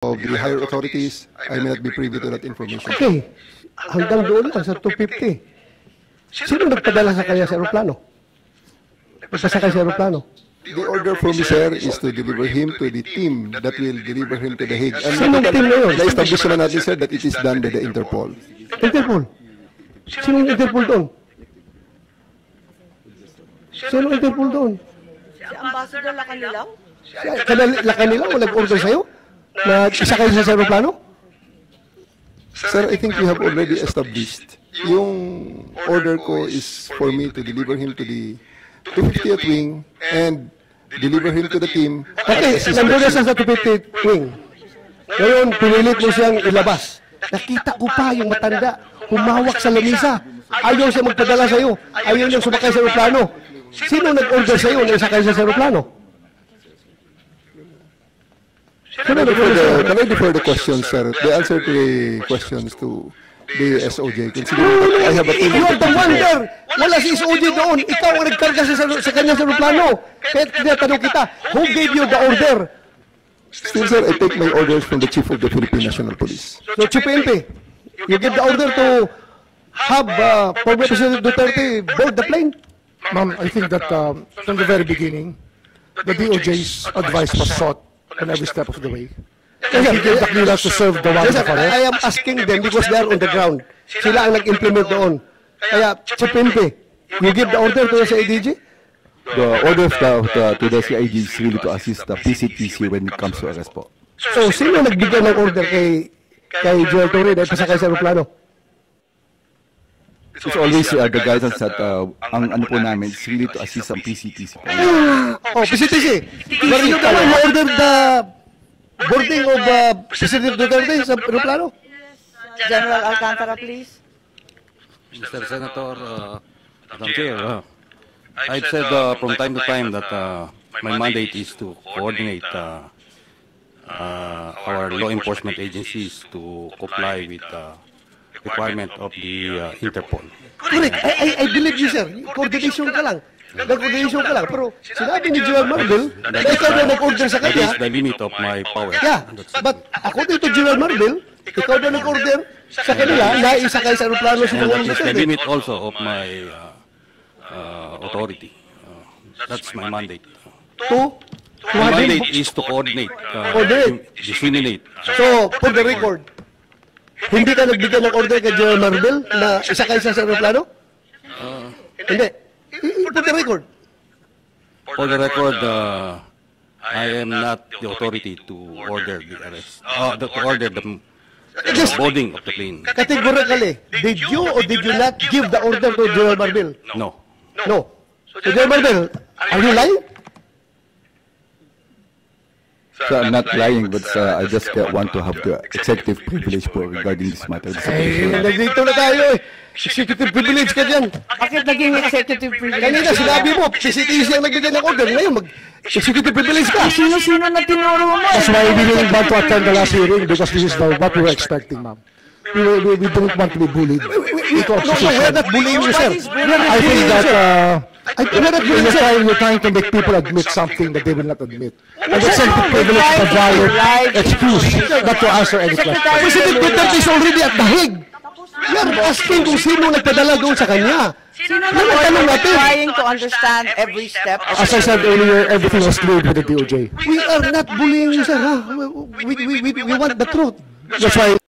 of the higher authorities, I may not be privy to that information. Okay. Hanggang doon lang sa 250. Sino nagpadala sa kanya sa aeroplano? Nagpasakay sa aeroplano? The order from me, sir, is to deliver him to the team that will deliver him to The Hague. And Sinong team na yun? na-establish na natin, sir, that it is done by the Interpol. Interpol? Sinong Interpol doon? Sinong Interpol doon? Si Ambassador Lacanilaw? Kanila o nag-order sa'yo? Na isakay sa aeroplano? Sir, I think we have already established. Yung order ko is for me to deliver him to the 250th wing and deliver him to the team. Okay, nandun na siya sa 250th wing. Ngayon, pinilit mo siyang ilabas. Nakita ko pa yung matanda, humawak sa lamisa. Ayaw siya magpadala sa'yo. Ayaw niya sumakay sa aeroplano. Sino nag-order sa'yo na isakay sa aeroplano? Can I defer the questions, sir? The answer to the questions to the SOJ. Considering I have a team. You are the one there. Wala si SOJ doon. Ikaw ang nagkarga sa kanya sa aeroplano. Kaya tinatanong kita, who gave you the order? Still, sir, I take my orders from the Chief of the Philippine National Police. So, Chief PNP, you give the order to have former President Duterte board the plane? Ma'am, I think that from the very beginning, the DOJ's advice was sought on every step of the way. And he gave the clearance to serve the warrant Yes, of arrest. I am asking them because they are on the ground. Sila ang nag-implement doon. Kaya, Chief PNP, you give the order to sa ADG? The order to the CID is really to assist the PCTC when it comes to arrest po. So, sino nagbigay ng order kay Joel Torre na ipasakay sa aeroplano? It's always the guidance that ang ano po namin is really to assist ang PCTC po. Oh, PCTC. Were you the one who ordered the boarding of President Duterte sa aeroplano? General Alcantara, please. Mr. Senator, Madam Chair, I've said from time to time that my mandate is to coordinate our law enforcement agencies to comply with the requirement of the Interpol. Correct. I believe you, sir. Coordination ka lang. Nag-coordination ka lang. Pero sinabi ni General Marvel na ikaw na nag-order sa That is kanya. the limit of my power. Yeah. But according to General Marvel, ikaw na nag-order sa kanila na isakay sa aeroplano si And Pangulong that is the Duterte. limit also of my authority. That's my mandate. My mandate is to coordinate, disseminate. So, for the record, hindi ka nagbigay ng order kay General Marvel na isakay sa aeroplano? Hindi. For the record. For the record, I am not the authority to order the arrest, to order the boarding of the plane. Categorically, did you or did you not give the order to General Marvel? No. No. So, General Marvel, are you lying? So I'm not lying, but I just want to have the executive privilege po regarding this matter. Nandito na tayo eh. Executive privilege ka dyan. Bakit naging executive privilege? Kanina sinabi mo, PCTC ang nagbigay ng order. Ngayon, mag-executive privilege ka. Sino-sino na tinuro mo? That's why we didn't want to attend the last hearing because this is what we were expecting, ma'am. We don't want to be bullied. No, we're not bullying you, sir. I think that you're trying to make people admit something that they will not admit. And that's a privilege is a valid excuse not to answer any question. President Duterte is already at the Hague. You're asking kung sino nagpadala doon sa kanya. Sino na Yan ang tanong natin. trying to understand every step of As I said earlier, everything was cleared with the DOJ. We are not bullying you, sir. Ha? We want the truth. That's why